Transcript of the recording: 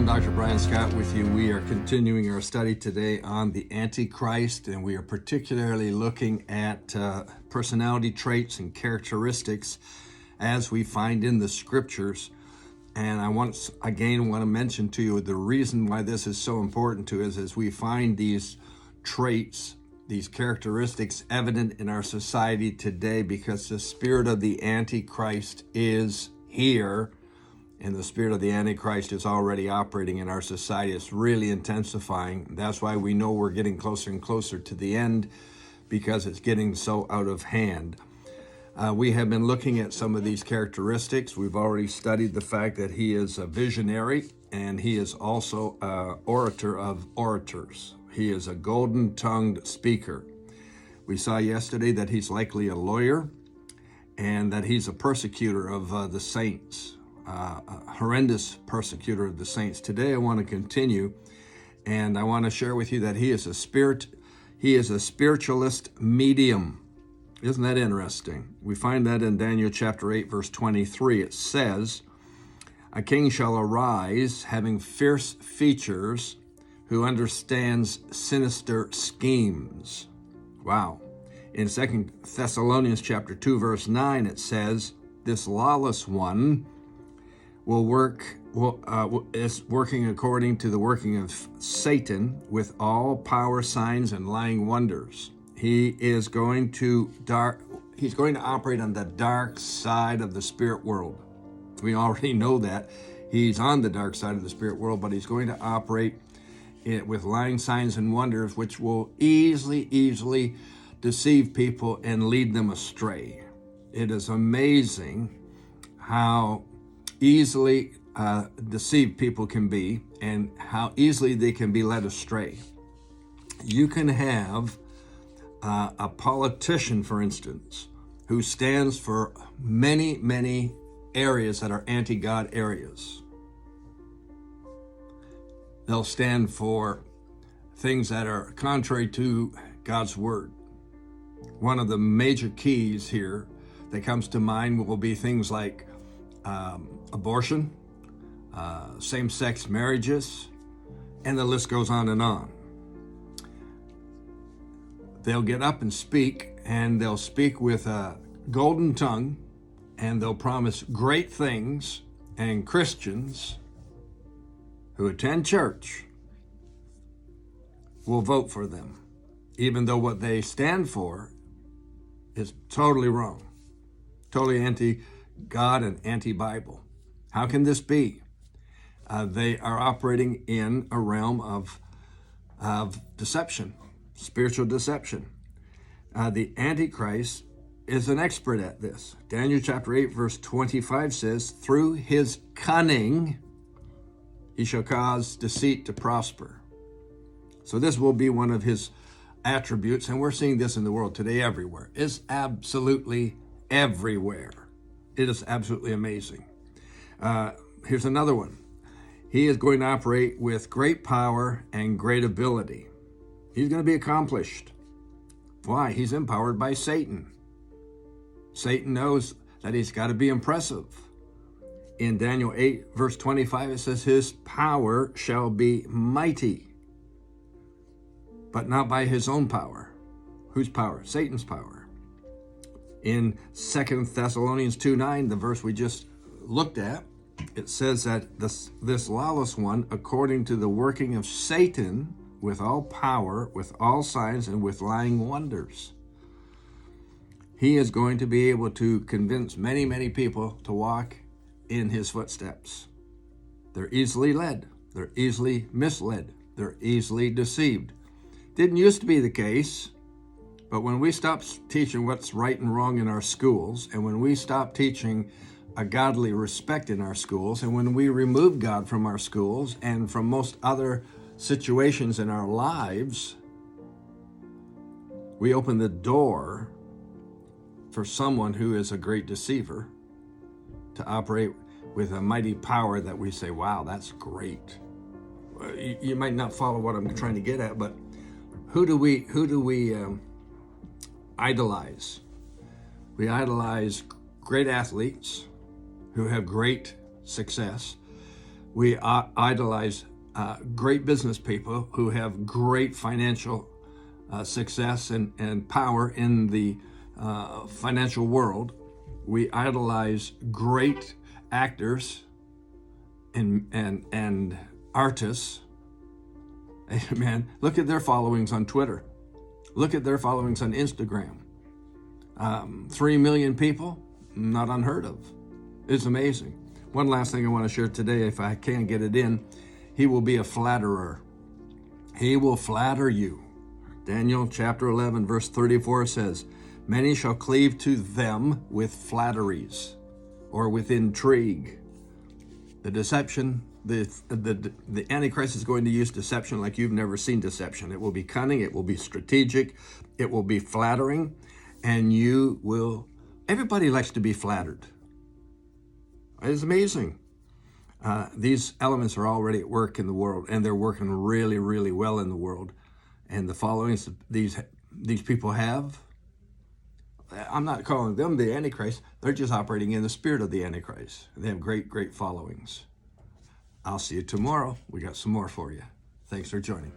everyone, Dr. Brian Scott with you. We are continuing our study today on the Antichrist, and we are particularly looking at personality traits and characteristics as we find in the scriptures. And I want to mention to you the reason why this is so important to us is we find these traits, these characteristics evident in our society today because the spirit of the Antichrist is here. And the spirit of the Antichrist is already operating in our society. It's really intensifying. That's why we know we're getting closer and closer to the end, because it's getting so out of hand. We have been looking at some of these characteristics. We've already studied the fact that he is a visionary, and he is also an orator of orators. He is a golden-tongued speaker. We saw yesterday that he's likely a lawyer, and that he's a persecutor of the saints. A horrendous persecutor of the saints. Today I want to continue, and I want to share with you that he is a spiritualist medium. Isn't that interesting? We find that in Daniel chapter 8, verse 23. It says, "A king shall arise, having fierce features, who understands sinister schemes." Wow. In 2 Thessalonians chapter 2, verse 9, it says, "This lawless one is working according to the working of Satan with all power, signs, and lying wonders." He is going to operate on the dark side of the spirit world. We already know that. He's on the dark side of the spirit world, but he's going to operate with lying signs and wonders, which will easily deceive people and lead them astray. It is amazing how easily deceived people can be and how easily they can be led astray. You can have a politician, for instance, who stands for many areas that are anti-God areas. They'll stand for things that are contrary to God's word. One of the major keys here that comes to mind will be things like abortion, same-sex marriages, and the list goes on and on. They'll get up and speak, and they'll speak with a golden tongue, and they'll promise great things, and Christians who attend church will vote for them, even though what they stand for is totally wrong, totally anti-God and anti-Bible. How can this be? They are operating in a realm of deception, spiritual deception. The Antichrist is an expert at this. Daniel chapter 8, verse 25 says, "Through his cunning, he shall cause deceit to prosper." So this will be one of his attributes, and we're seeing this in the world today everywhere. It's absolutely everywhere. It is absolutely amazing. Here's another one. He is going to operate with great power and great ability. He's going to be accomplished. Why? He's empowered by Satan. Satan knows that he's got to be impressive. In Daniel 8, verse 25, it says, "His power shall be mighty, but not by his own power." Whose power? Satan's power. In 2 Thessalonians 2:9, the verse we just looked at, it says that this lawless one, according to the working of Satan, with all power, with all signs, and with lying wonders. He is going to be able to convince many people to walk in his footsteps. They're easily led. They're easily misled. They're easily deceived. Didn't used to be the case, but when we stopped teaching what's right and wrong in our schools, and when we stopped teaching a godly respect in our schools, and when we removed God from our schools and from most other situations in our lives, we opened the door for someone who is a great deceiver to operate with a mighty power that we say, wow, that's great. You might not follow what I'm trying to get at, but who do we idolize? We idolize great athletes who have great success. We idolize great business people who have great financial success and power in the financial world. We idolize great actors and artists. Amen. Look at their followings on Twitter. Look at their followings on Instagram. 3 million people, not unheard of. It's amazing. One last thing I want to share today, if I can get it in. He will be a flatterer. He will flatter you. Daniel chapter 11, verse 34 says, many shall cleave to them with flatteries or with intrigue. The deception, the Antichrist is going to use deception like you've never seen deception. It will be cunning, it will be strategic, it will be flattering, and everybody likes to be flattered. It's amazing. These elements are already at work in the world, and they're working really, really well in the world. And the followings these people have, I'm not calling them the Antichrist. They're just operating in the spirit of the Antichrist. They have great, great followings. I'll see you tomorrow. We got some more for you. Thanks for joining.